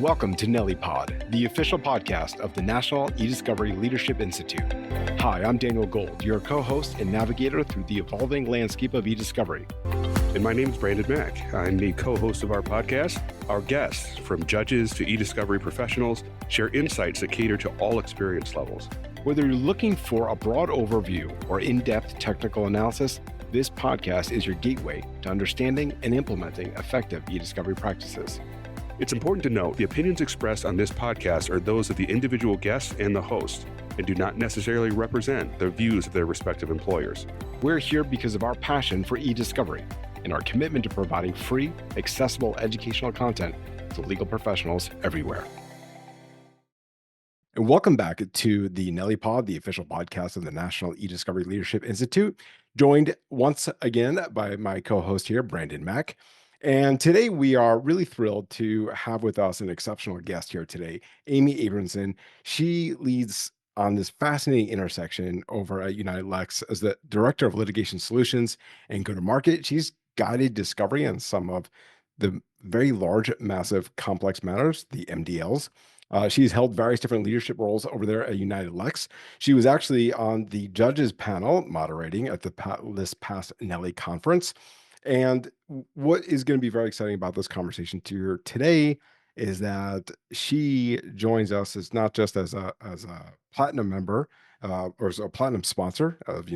Welcome to NELI Pod, the official podcast of the National eDiscovery Leadership Institute. Hi, I'm Daniel Gold, your co-host and navigator through the evolving landscape of eDiscovery. And my name is Brandon Mack. I'm the co-host of our podcast. Our guests, from judges to eDiscovery professionals, share insights that cater to all experience levels. Whether you're looking for a broad overview or in-depth technical analysis, this podcast is your gateway to understanding and implementing effective eDiscovery practices. It's important to note the opinions expressed on this podcast are those of the individual guests and the host, and do not necessarily represent the views of their respective employers. We're here because of our passion for eDiscovery and our commitment to providing free, accessible educational content to legal professionals everywhere. And welcome back to the NELI Pod, the official podcast of the National eDiscovery Leadership Institute, joined once again by my co-host here, Brandon Mack. And today we are really thrilled to have with us an exceptional guest here today, Amy Abramson. She leads on this fascinating intersection over at UnitedLex as the Director of Litigation Solutions and Go-to-Market. She's guided discovery on some of the very large, massive, complex matters, the MDLs. She's held various different leadership roles over there at UnitedLex. She was actually on the judges panel moderating at this past NELI conference. And what is going to be very exciting about this conversation today is that she joins us as not just as a platinum member or as a platinum sponsor of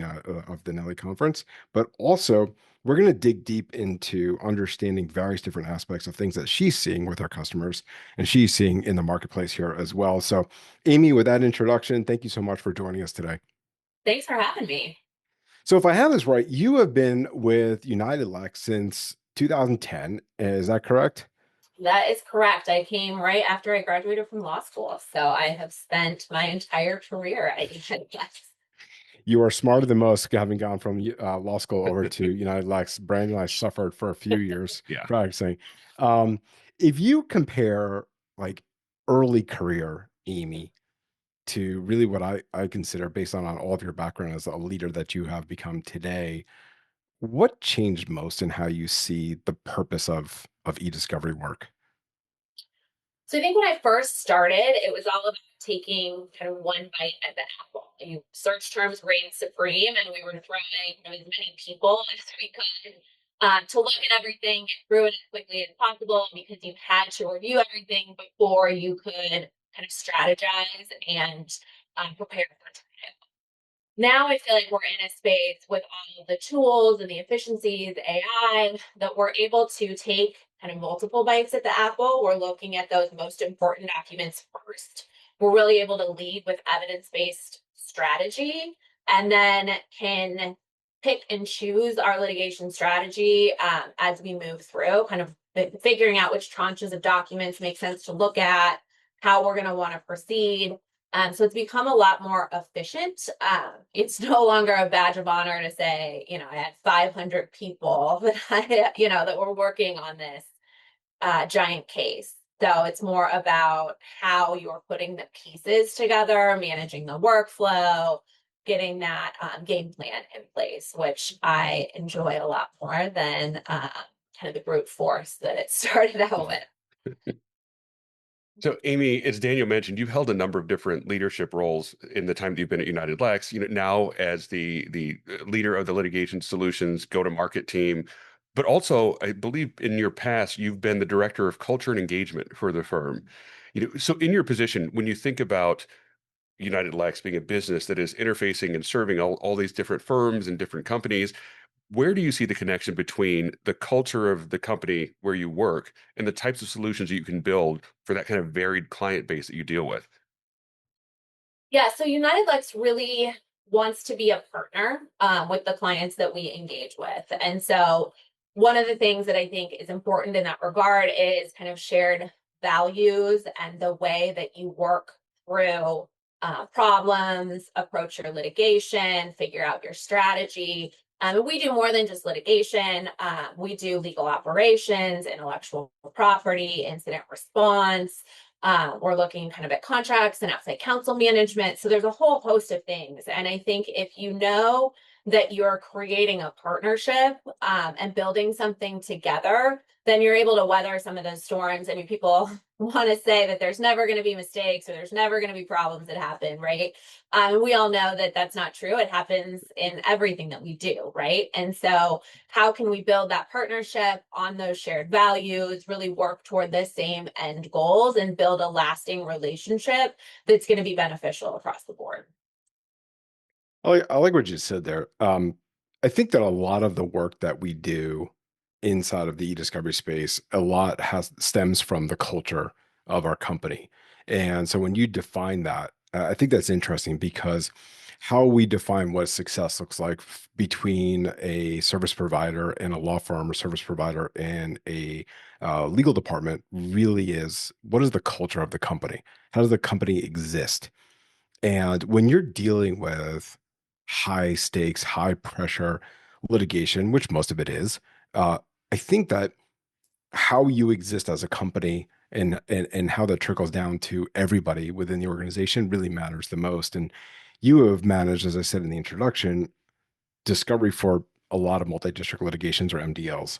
of the NELI conference, but also we're going to dig deep into understanding various different aspects of things that she's seeing with our customers and she's seeing in the marketplace here as well. So, Amy, with that introduction, thank you so much for joining us today. Thanks for having me. So if I have this right, you have been with UnitedLex since 2010. Is that correct? That is correct. I came right after I graduated from law school. So I have spent my entire career at UnitedLex. You are smarter than most, having gone from law school over to UnitedLex. Brandon and I suffered for a few years practicing. If you compare like early career Amy to really what I consider, based on all of your background as a leader that you have become today, what changed most in how you see the purpose of eDiscovery work? So I think when I first started, it was all about taking kind of one bite at the apple. Search terms reigned supreme, and we were throwing as many people as we could to look at everything, get through it as quickly as possible, because you had to review everything before you could kind of strategize and prepare for trial. Now I feel like we're in a space with all of the tools and the efficiencies, AI, that we're able to take kind of multiple bites at the apple. We're looking at those most important documents first. We're really able to lead with evidence-based strategy, and then can pick and choose our litigation strategy as we move through, kind of figuring out which tranches of documents make sense to look at, how we're going to want to proceed. So it's become a lot more efficient. It's no longer a badge of honor to say, I had 500 people that were working on this giant case. So it's more about how you're putting the pieces together, managing the workflow, getting that game plan in place, which I enjoy a lot more than kind of the brute force that it started out with. So, Amy, as Daniel mentioned, you've held a number of different leadership roles in the time that you've been at UnitedLex. Now as the leader of the litigation solutions go-to-market team, but also, I believe in your past, you've been the director of culture and engagement for the firm. So in your position, when you think about UnitedLex being a business that is interfacing and serving all these different firms and different companies, where do you see the connection between the culture of the company where you work and the types of solutions that you can build for that kind of varied client base that you deal with? Yeah, so UnitedLex really wants to be a partner with the clients that we engage with. And so one of the things that I think is important in that regard is kind of shared values and the way that you work through problems, approach your litigation, figure out your strategy. We do more than just litigation. We do legal operations, intellectual property, incident response. We're looking kind of at contracts and outside counsel management. So there's a whole host of things. And I think if you know that you're creating a partnership and building something together then you're able to weather some of those storms. I mean, people want to say that there's never going to be mistakes or there's never going to be problems that happen, right? And we all know that that's not true. It happens in everything that we do, right? And so how can we build that partnership on those shared values, really work toward the same end goals and build a lasting relationship that's going to be beneficial across the board? I like what you said there. I think that a lot of the work that we do inside of the e-discovery space, a lot has stems from the culture of our company. And so when you define that, I think that's interesting because how we define what success looks like between a service provider and a law firm or service provider and a legal department really is what is the culture of the company? How does the company exist? And when you're dealing with high stakes, high pressure litigation, which most of it is, I think that how you exist as a company and how that trickles down to everybody within the organization really matters the most. And you have managed, as I said in the introduction, discovery for a lot of multi-district litigations or MDLs.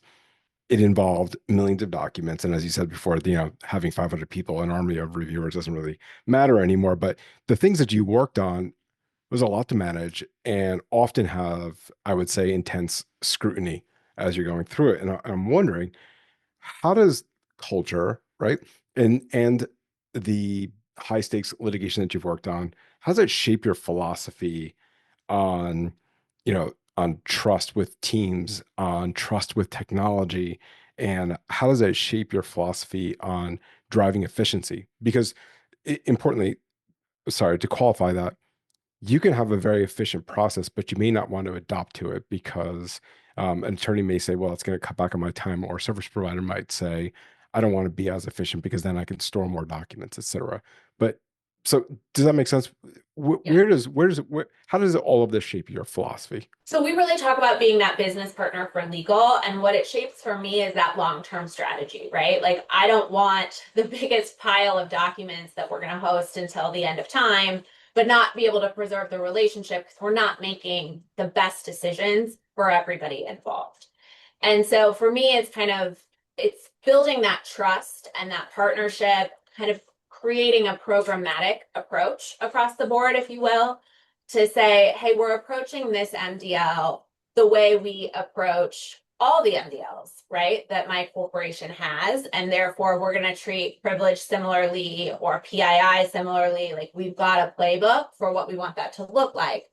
It involved millions of documents, and as you said before, having 500 people, an army of reviewers doesn't really matter anymore. But the things that you worked on was a lot to manage and often have, I would say, intense scrutiny as you're going through it. And I'm wondering, how does culture, right, and the high stakes litigation that you've worked on, how does it shape your philosophy on, on trust with teams, on trust with technology, and how does that shape your philosophy on driving efficiency? Because importantly, sorry, to qualify that, you can have a very efficient process, but you may not want to adopt to it because an attorney may say, well, it's going to cut back on my time, or a service provider might say, I don't want to be as efficient because then I can store more documents, et cetera. But so does that make sense? Yeah. How does all of this shape your philosophy? So we really talk about being that business partner for legal, and what it shapes for me is that long-term strategy, right? Like I don't want the biggest pile of documents that we're going to host until the end of time, but not be able to preserve the relationship because we're not making the best decisions for everybody involved. And so for me, it's building that trust and that partnership, kind of creating a programmatic approach across the board, if you will, to say, hey, we're approaching this MDL the way we approach all the MDLs, right, that my corporation has. And therefore, we're going to treat privilege similarly or PII similarly. Like we've got a playbook for what we want that to look like.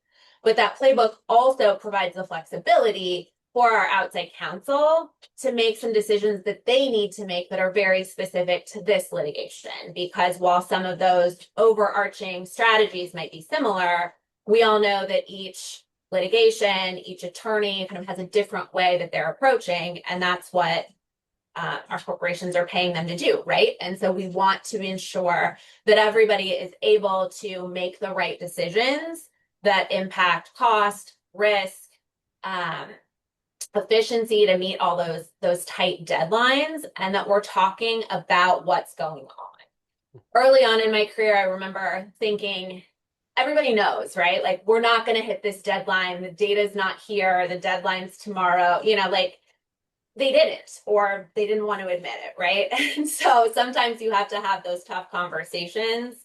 But that playbook also provides the flexibility for our outside counsel to make some decisions that they need to make that are very specific to this litigation. Because while some of those overarching strategies might be similar, we all know that each litigation, each attorney kind of has a different way that they're approaching, and that's what our corporations are paying them to do, right? And so we want to ensure that everybody is able to make the right decisions that impact cost, risk, efficiency to meet all those tight deadlines, and that we're talking about what's going on. Early on in my career, I remember thinking, everybody knows, right? Like, we're not going to hit this deadline. The data's not here. The deadline's tomorrow. Like they didn't, or they didn't want to admit it, right? And so sometimes you have to have those tough conversations.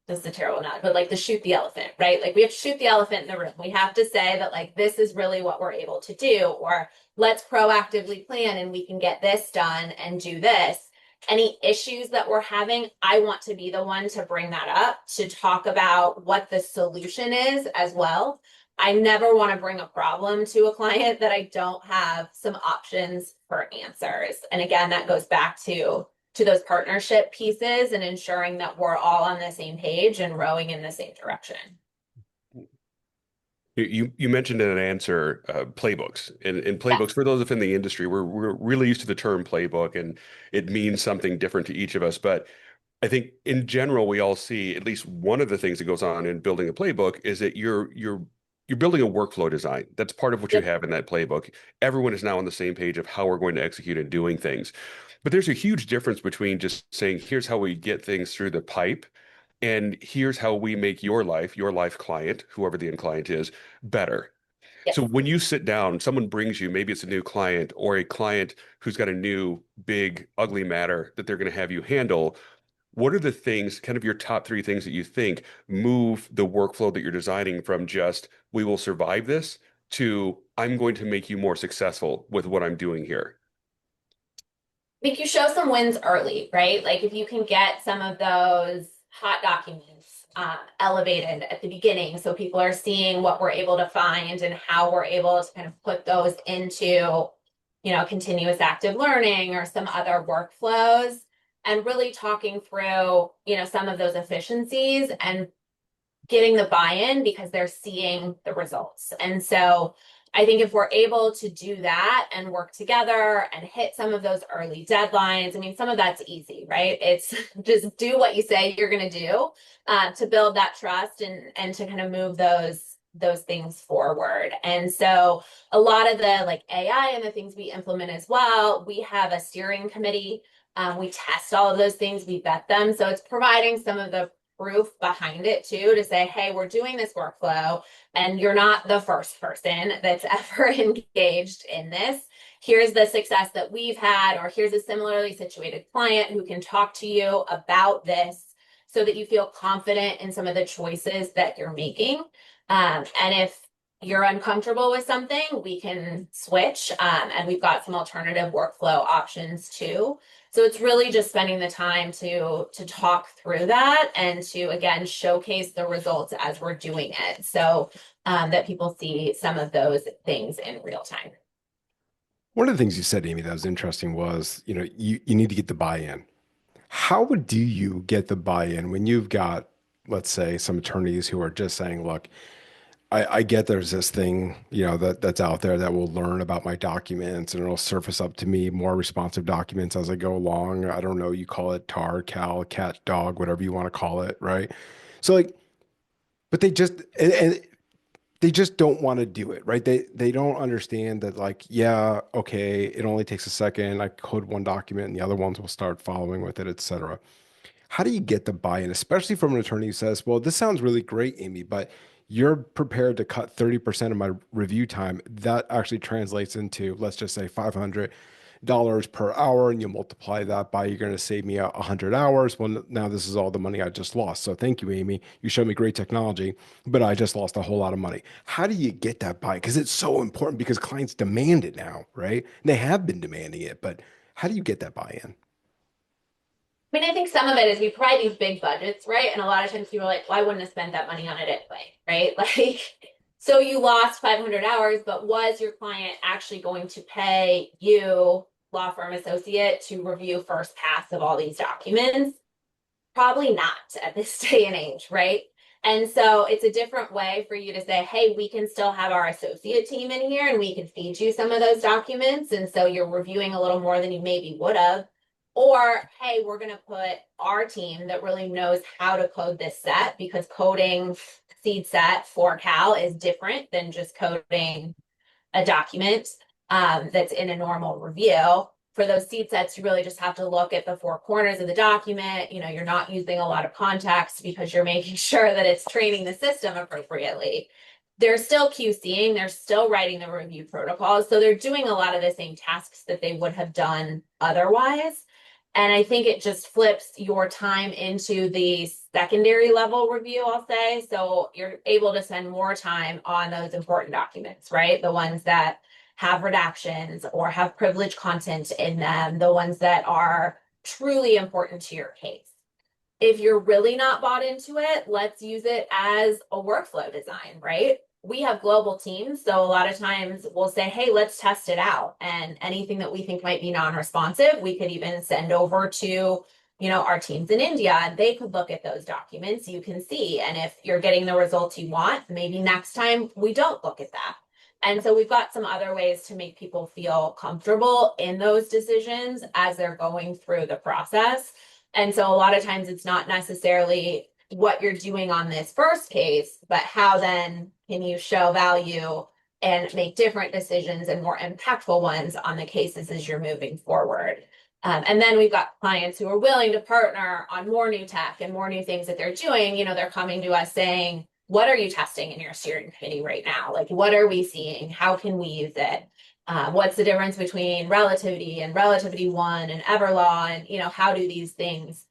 This is a terrible nod, but like to shoot the elephant, right? Like we have to shoot the elephant in the room. We have to say that like this is really what we're able to do, or let's proactively plan and we can get this done and do this. Any issues that we're having, I want to be the one to bring that up, to talk about what the solution is as well. I never want to bring a problem to a client that I don't have some options for answers. And again, that goes back to those partnership pieces and ensuring that we're all on the same page and rowing in the same direction. You mentioned in an answer playbooks, and Yeah. playbooks, for those of in the industry, we're really used to the term playbook, and it means something different to each of us. But I think in general, we all see at least one of the things that goes on in building a playbook is that you're building a workflow design. That's part of what you Yep. have in that playbook. Everyone is now on the same page of how we're going to execute and doing things. But there's a huge difference between just saying, here's how we get things through the pipe, and here's how we make your life client, whoever the end client is, better. Yes. So when you sit down, someone brings you, maybe it's a new client or a client who's got a new big ugly matter that they're going to have you handle. What are the things, kind of your top three things that you think move the workflow that you're designing from just, we will survive this, to I'm going to make you more successful with what I'm doing here? Make you show some wins early, right? Like if you can get some of those hot documents elevated at the beginning, so people are seeing what we're able to find and how we're able to kind of put those into, continuous active learning or some other workflows, and really talking through, some of those efficiencies and getting the buy-in because they're seeing the results. And so I think if we're able to do that and work together and hit some of those early deadlines, I mean, some of that's easy, right? It's just do what you say you're going to do to build that trust and to kind of move those things forward. And so a lot of the like AI and the things we implement as well, we have a steering committee. We test all of those things, we vet them. So it's providing some of the proof behind it too, to say, hey, we're doing this workflow and you're not the first person that's ever engaged in this. Here's the success that we've had, or here's a similarly situated client who can talk to you about this so that you feel confident in some of the choices that you're making. And if you're uncomfortable with something, we can switch. And we've got some alternative workflow options too. So it's really just spending the time to talk through that and to, again, showcase the results as we're doing it, so that people see some of those things in real time. One of the things you said, Amy, that was interesting was, you need to get the buy-in. How do you get the buy-in when you've got, let's say, some attorneys who are just saying, look, I get there's this thing, that's out there that will learn about my documents and it'll surface up to me more responsive documents as I go along. I don't know, you call it tar, cal, cat, dog, whatever you want to call it, right? So like, but and they just don't want to do it, right? They don't understand that like, yeah, okay, it only takes a second. I code one document and the other ones will start following with it, etc. How do you get the buy-in, especially from an attorney who says, well, this sounds really great, Amy, but you're prepared to cut 30% of my review time. That actually translates into, let's just say $500 per hour, and you multiply that by, you're going to save me 100 hours. Well, now this is all the money I just lost. So thank you, Amy. You showed me great technology, but I just lost a whole lot of money. How do you get that buy-in? Because it's so important because clients demand it now, right? And they have been demanding it, but how do you get that buy-in? I mean, I think some of it is we provide these big budgets, right? And a lot of times people are like, well, I wouldn't have spent that money on it anyway, right? Like, so you lost 500 hours, but was your client actually going to pay you, law firm associate, to review first pass of all these documents? Probably not at this day and age, right? And so it's a different way for you to say, hey, we can still have our associate team in here and we can feed you some of those documents. And so you're reviewing a little more than you maybe would have. Or, hey, we're going to put our team that really knows how to code this set, because coding seed set for Cal is different than just coding a document that's in a normal review. For those seed sets, you really just have to look at the four corners of the document. You're not using a lot of context because you're making sure that it's training the system appropriately. They're still QCing, they're still writing the review protocols. So they're doing a lot of the same tasks that they would have done otherwise. And I think it just flips your time into the secondary level review, I'll say. So you're able to spend more time on those important documents, right? The ones that have redactions or have privileged content in them, the ones that are truly important to your case. If you're really not bought into it, let's use it as a workflow design, right? We have global teams, so a lot of times we'll say, hey, let's test it out. And anything that we think might be non-responsive, we could even send over to, our teams in India, and they could look at those documents. You can see, and if you're getting the results you want, maybe next time we don't look at that. And so we've got some other ways to make people feel comfortable in those decisions as they're going through the process. And so a lot of times it's not necessarily what you're doing on this first case, but how then can you show value and make different decisions and more impactful ones on the cases as you're moving forward. And then we've got clients who are willing to partner on more new tech and more new things that they're doing. They're coming to us saying, what are you testing in your steering committee right now? Like, what are we seeing? How can we use it? What's the difference between relativity and relativity one and Everlaw? And, how do these things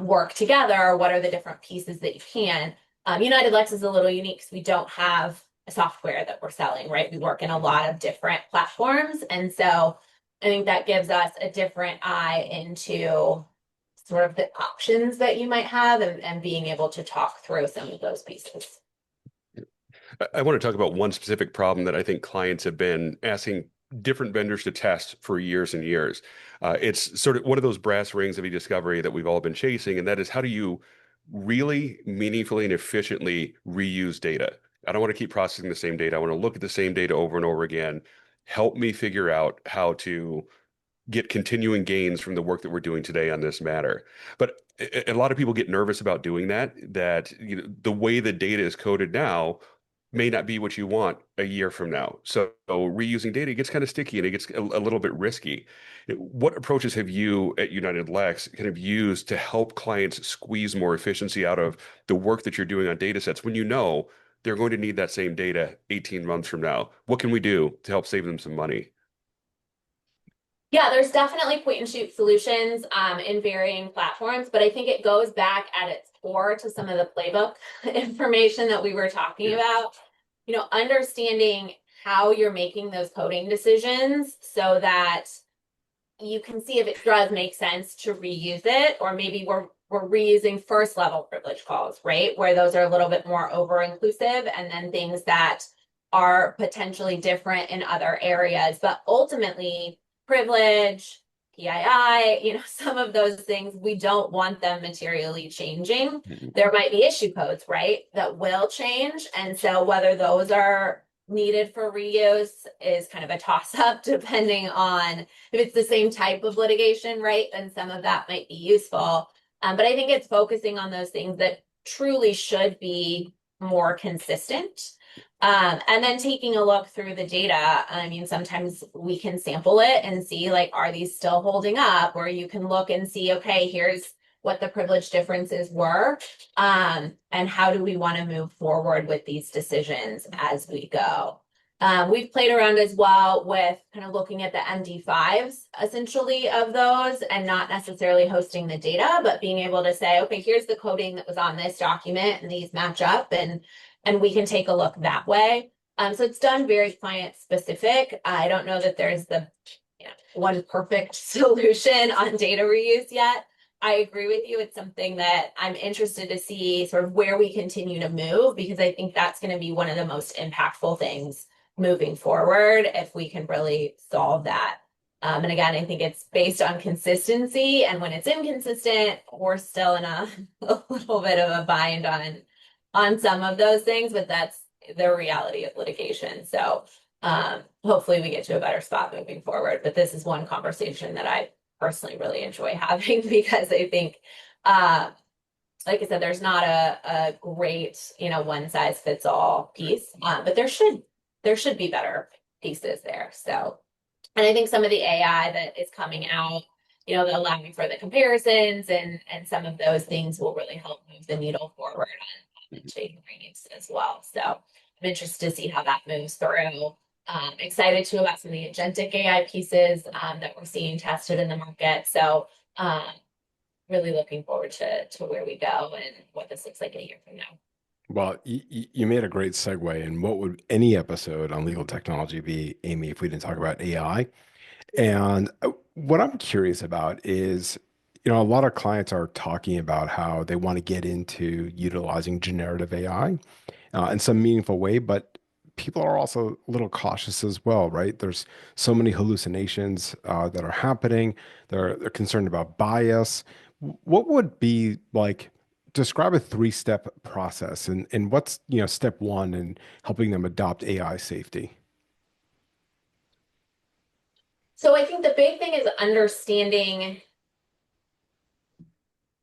work together? What are the different pieces that you can? UnitedLex is a little unique because we don't have a software that we're selling, right? We work in a lot of different platforms. And so I think that gives us a different eye into sort of the options that you might have and being able to talk through some of those pieces. I want to talk about one specific problem that I think clients have been asking different vendors to test for years and years. It's sort of one of those brass rings of e-discovery that we've all been chasing, and that is, how do you really meaningfully and efficiently reuse data? I don't want to keep processing the same data. I want to look at the same data over and over again. Help me figure out how to get continuing gains from the work that we're doing today on this matter. But a lot of people get nervous about doing that, the way the data is coded now may not be what you want a year from now. So reusing data gets kind of sticky and it gets a little bit risky. What approaches have you at UnitedLex kind of used to help clients squeeze more efficiency out of the work that you're doing on data sets when you know they're going to need that same data 18 months from now? What can we do to help save them some money? Yeah, there's definitely point and shoot solutions in varying platforms, but I think it goes back at its core to some of the playbook information that we were talking about. Understanding how you're making those coding decisions so that you can see if it does make sense to reuse it, or maybe we're reusing first level privilege calls, right? Where those are a little bit more over inclusive, and then things that are potentially different in other areas. But ultimately, privilege, PII, some of those things, we don't want them materially changing. There might be issue codes, right, that will change. And so whether those are needed for reuse is kind of a toss up, depending on if it's the same type of litigation, right? Then some of that might be useful. But I think it's focusing on those things that truly should be more consistent. And then taking a look through the data. I mean, sometimes we can sample it and see, like, are these still holding up? Or you can look and see, okay, here's what the privilege differences were. And how do we want to move forward with these decisions as we go? We've played around as well with kind of looking at the MD5s, essentially, of those, and not necessarily hosting the data, but being able to say, okay, here's the coding that was on this document and these match up, and we can take a look that way. So it's done very client specific. I don't know that there's the one perfect solution on data reuse yet. I agree with you. It's something that I'm interested to see sort of where we continue to move, because I think that's going to be one of the most impactful things moving forward if we can really solve that. And again, I think it's based on consistency, and when it's inconsistent, we're still in a little bit of a bind on some of those things, but that's the reality of litigation. So hopefully we get to a better spot moving forward. But this is one conversation that I personally really enjoy having, because I think, like I said, there's not a great, one size fits all piece, but there should be better pieces there. So, and I think some of the AI that is coming out, that allowing for the comparisons and some of those things will really help move the needle forward on data reuse as well. So I'm interested to see how that moves through. Excited too about some of the agentic AI pieces that we're seeing tested in the market. So really looking forward to where we go and what this looks like a year from now. Well, you made a great segue. And what would any episode on legal technology be, Amy, if we didn't talk about AI? And what I'm curious about is, a lot of clients are talking about how they want to get into utilizing generative AI in some meaningful way, but people are also a little cautious as well, right? There's so many hallucinations that are happening. They're concerned about bias. What would be like? Describe a three-step process, and what's step one in helping them adopt AI safety? So I think the big thing is understanding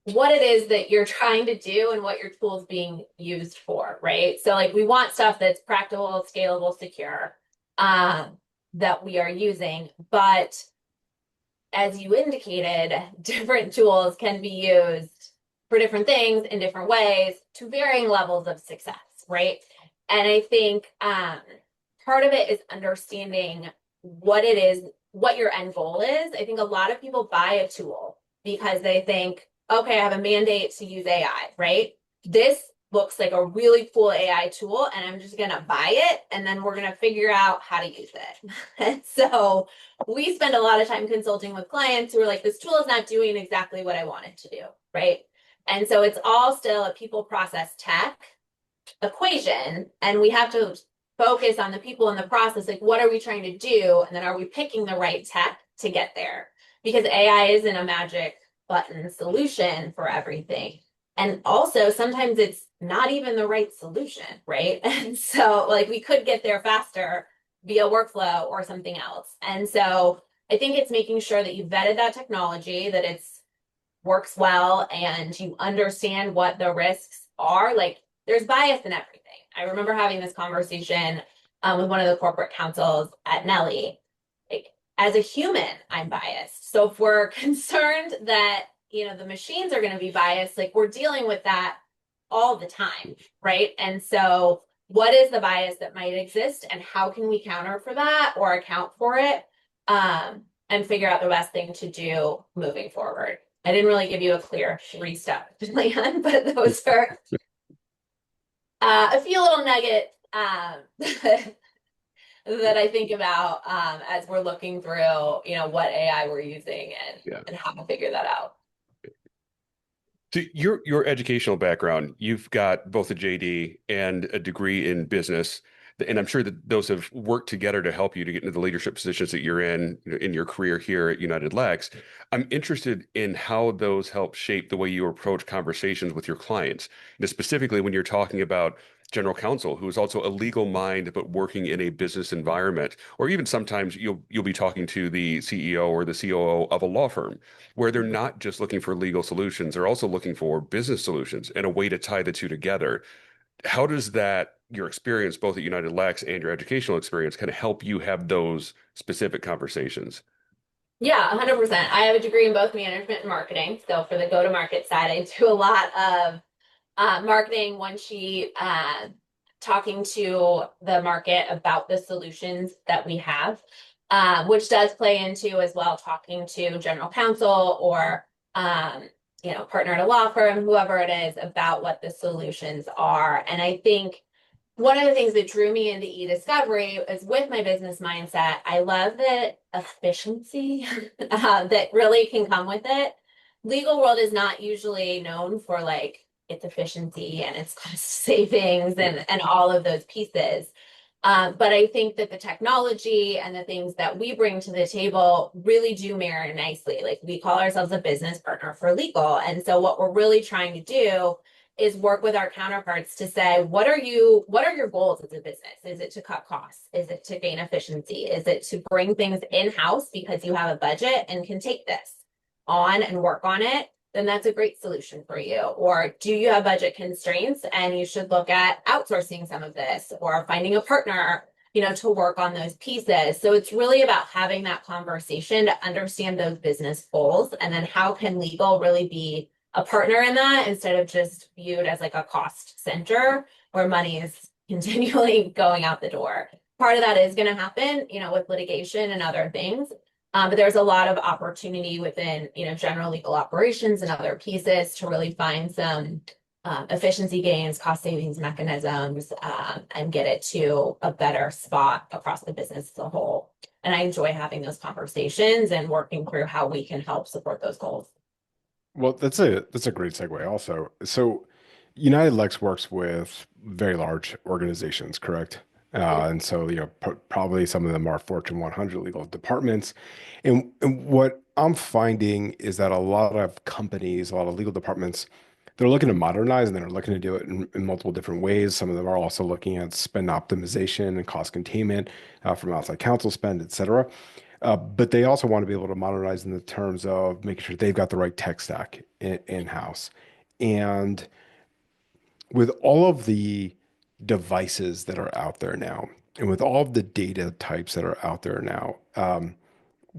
what it is that you're trying to do and what your tool is being used for, right? So like we want stuff that's practical, scalable, secure, that we are using. But as you indicated, different tools can be used for different things in different ways to varying levels of success, right? And I think part of it is understanding what it is, what your end goal is. I think a lot of people buy a tool because they think, okay, I have a mandate to use AI, right? This looks like a really cool AI tool, and I'm just going to buy it, and then we're going to figure out how to use it. And so we spend a lot of time consulting with clients who are like, this tool is not doing exactly what I want it to do, right? And so it's all still a people process tech equation, and we have to focus on the people in the process. Like, what are we trying to do? And then are we picking the right tech to get there? Because AI isn't a magic button solution for everything. And also, sometimes it's not even the right solution, right? And so, like, we could get there faster via workflow or something else. And so, I think it's making sure that you vetted that technology, that it's works well, and you understand what the risks are. Like, there's bias in everything. I remember having this conversation with one of the corporate counsels at NELI. Like, as a human, I'm biased. So if we're concerned that, you know, the machines are going to be biased, like, we're dealing with that all the time, right? And so what is the bias that might exist, and how can we counter for that or account for it, and figure out the best thing to do moving forward? I didn't really give you a clear 3-step plan, but those are a few little nuggets that I think about as we're looking through, you know, what AI we're using and how to figure that out. So your educational background, you've got both a JD and a degree in business, and I'm sure that those have worked together to help you to get into the leadership positions that you're in, you know, in your career here at UnitedLex. I'm interested in how those help shape the way you approach conversations with your clients. You know, specifically when you're talking about general counsel, who is also a legal mind but working in a business environment, or even sometimes you'll be talking to the CEO or the COO of a law firm, where they're not just looking for legal solutions, they're also looking for business solutions and a way to tie the two together. How does that, your experience both at UnitedLex and your educational experience, kind of help you have those specific conversations? Yeah, 100%. I have a degree in both management and marketing. So for the go-to-market side, I do a lot of marketing, one sheet, talking to the market about the solutions that we have, which does play into as well talking to general counsel or you know, partner at a law firm, whoever it is, about what the solutions are. And I think one of the things that drew me into e-discovery is with my business mindset. I love the efficiency that really can come with it. Legal world is not usually known for like its efficiency and its cost savings and all of those pieces. But I think that the technology and the things that we bring to the table really do marry nicely. Like, we call ourselves a business partner for legal. And so what we're really trying to do is work with our counterparts to say, what are your goals as a business? Is it to cut costs? Is it to gain efficiency? Is it to bring things in-house because you have a budget and can take this on and work on it? Then that's a great solution for you. Or do you have budget constraints and you should look at outsourcing some of this or finding a partner, you know, to work on those pieces. So it's really about having that conversation to understand those business goals, and then how can legal really be a partner in that instead of just viewed as like a cost center where money is continually going out the door. Part of that is going to happen, you know, with litigation and other things. But there's a lot of opportunity within, you know, general legal operations and other pieces to really find some efficiency gains, cost savings mechanisms, and get it to a better spot across the business as a whole. And I enjoy having those conversations and working through how we can help support those goals. Well, that's a great segue also. So UnitedLex works with very large organizations, correct? And so, you know, probably some of them are Fortune 100 legal departments. And what I'm finding is that a lot of companies, a lot of legal departments, they're looking to modernize, and they're looking to do it in multiple different ways. Some of them are also looking at spend optimization and cost containment from outside counsel spend, et cetera. But they also want to be able to modernize in the terms of making sure they've got the right tech stack in-house. And with all of the devices that are out there now, and with all of the data types that are out there now,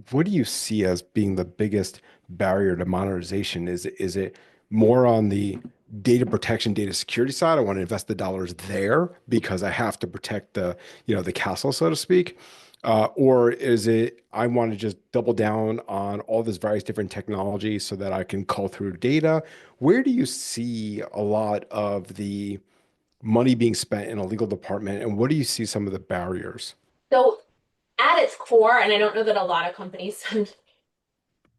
what do you see as being the biggest barrier to modernization? Is it more on the data protection, data security side. I want to invest the dollars there because I have to protect the, the castle, so to speak. Or is it I want to just double down on all this various different technology so that I can cull through data? Where do you see a lot of the money being spent in a legal department, and what do you see some of the barriers? So at its core, and I don't know that a lot of companies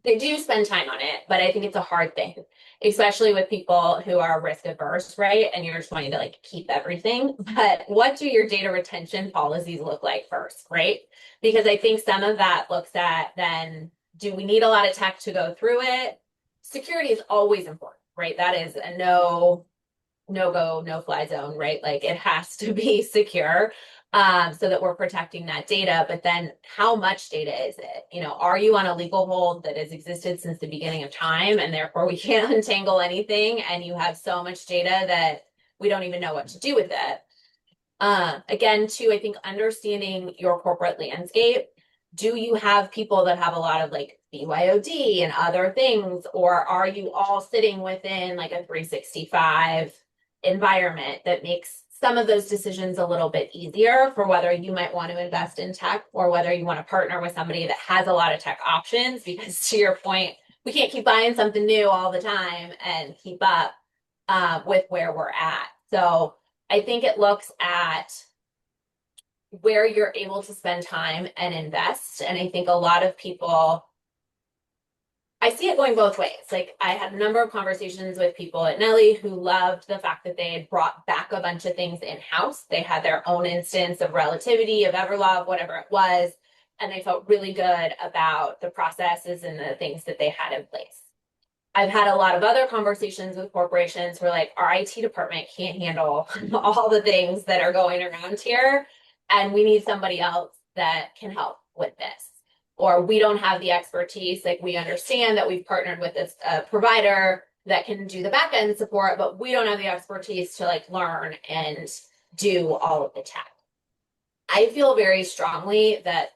they do spend time on it, but I think it's a hard thing, especially with people who are risk averse, right? And you're just wanting to like keep everything. But what do your data retention policies look like first, right? Because I think some of that looks at then, do we need a lot of tech to go through it? Security is always important, right? That is a no go, no fly zone, right? Like it has to be secure, so that we're protecting that data. But then how much data is it? Are you on a legal hold that has existed since the beginning of time and therefore we can't untangle anything? And you have so much data that we don't even know what to do with it. Again, too, I think understanding your corporate landscape. Do you have people that have a lot of like BYOD and other things, or are you all sitting within like a 365 environment that makes some of those decisions a little bit easier for whether you might want to invest in tech or whether you want to partner with somebody that has a lot of tech options? Because to your point, we can't keep buying something new all the time and keep up with where we're at. So I think it looks at where you're able to spend time and invest. And I think a lot of people, I see it going both ways. Like I had a number of conversations with people at NELI who loved the fact that they had brought back a bunch of things in-house. They had their own instance of relativity, of Everlog, whatever it was, and they felt really good about the processes and the things that they had in place. I've had a lot of other conversations with corporations who are like, our IT department can't handle all the things that are going around here, and we need somebody else that can help with this. Or we don't have the expertise, like we understand that we've partnered with this provider that can do the back end support, but we don't have the expertise to like learn and do all of the tech. I feel very strongly that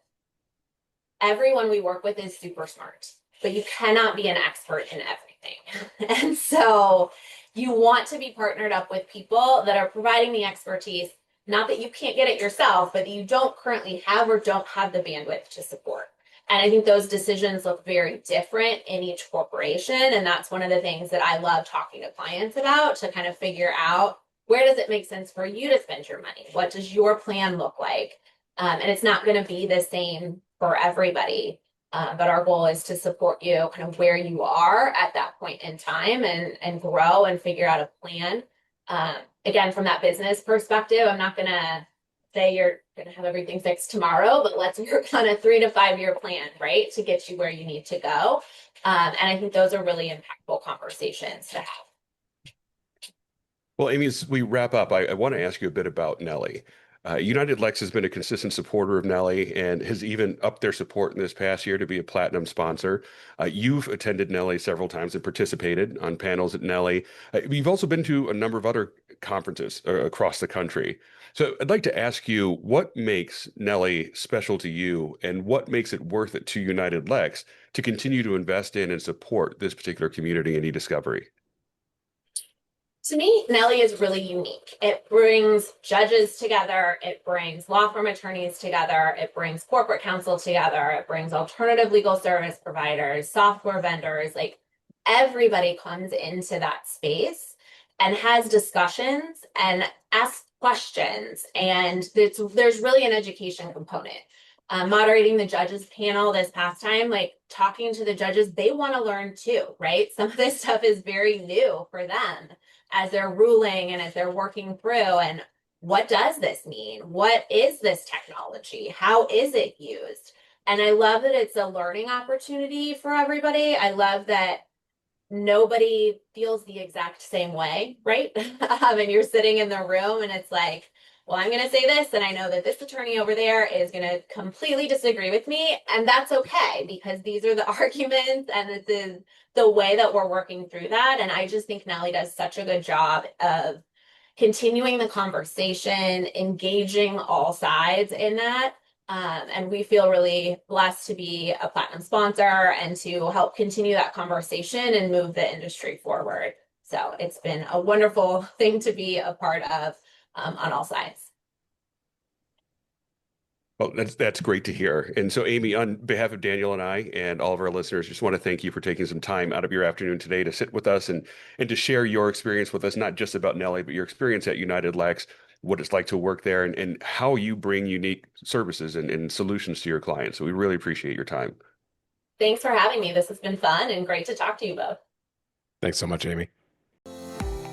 everyone we work with is super smart, but you cannot be an expert in everything. And so you want to be partnered up with people that are providing the expertise, not that you can't get it yourself, but that you don't currently have or don't have the bandwidth to support. And I think those decisions look very different in each corporation. And that's one of the things that I love talking to clients about, to kind of figure out, where does it make sense for you to spend your money? What does your plan look like? And it's not going to be the same for everybody. But our goal is to support you kind of where you are at that point in time, and grow and figure out a plan. Again, from that business perspective, I'm not going to say you're going to have everything fixed tomorrow, but let's work on a 3 to 5 year plan, right, to get you where you need to go. And I think those are really impactful conversations to have. Well, Amy, as we wrap up, I want to ask you a bit about NELI. UnitedLex has been a consistent supporter of NELI and has even upped their support in this past year to be a platinum sponsor. You've attended NELI several times and participated on panels at NELI. You've also been to a number of other conferences across the country. So I'd like to ask you, what makes NELI special to you, and what makes it worth it to UnitedLex to continue to invest in and support this particular community in e-discovery? To me, NELI is really unique. It brings judges together, it brings law firm attorneys together, it brings corporate counsel together, it brings alternative legal service providers, software vendors. Like everybody comes into that space and has discussions and asks questions. And there's really an education component. Moderating the judges panel this past time, like talking to the judges, they want to learn too, right? Some of this stuff is very new for them as they're ruling and as they're working through. And what does this mean? What is this technology? How is it used? And I love that it's a learning opportunity for everybody. I love that nobody feels the exact same way, right? And you're sitting in the room and it's like, well, I'm going to say this, and I know that this attorney over there is going to completely disagree with me. And that's okay, because these are the arguments and this is the way that we're working through that. And I just think NELI does such a good job of continuing the conversation, engaging all sides in that. And we feel really blessed to be a platinum sponsor and to help continue that conversation and move the industry forward. So it's been a wonderful thing to be a part of on all sides. Well, that's great to hear. And so, Amy, on behalf of Daniel and I and all of our listeners, just want to thank you for taking some time out of your afternoon today to sit with us and to share your experience with us, not just about NELI, but your experience at UnitedLex, what it's like to work there, and how you bring unique services and solutions to your clients. So we really appreciate your time. Thanks for having me. This has been fun and great to talk to you both. Thanks so much, Amy.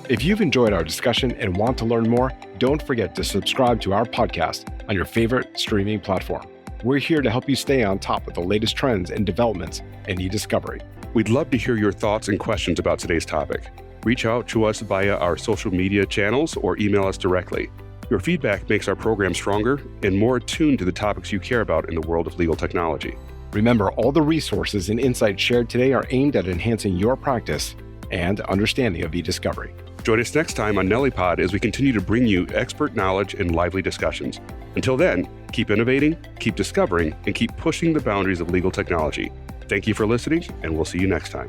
If you've enjoyed our discussion and want to learn more, don't forget to subscribe to our podcast on your favorite streaming platform. We're here to help you stay on top of the latest trends and developments in e-discovery. We'd love to hear your thoughts and questions about today's topic. Reach out to us via our social media channels or email us directly. Your feedback makes our program stronger and more attuned to the topics you care about in the world of legal technology. Remember, all the resources and insights shared today are aimed at enhancing your practice and understanding of e-discovery. Join us next time on NELI Pod as we continue to bring you expert knowledge and lively discussions. Until then, keep innovating, keep discovering, and keep pushing the boundaries of legal technology. Thank you for listening, and we'll see you next time.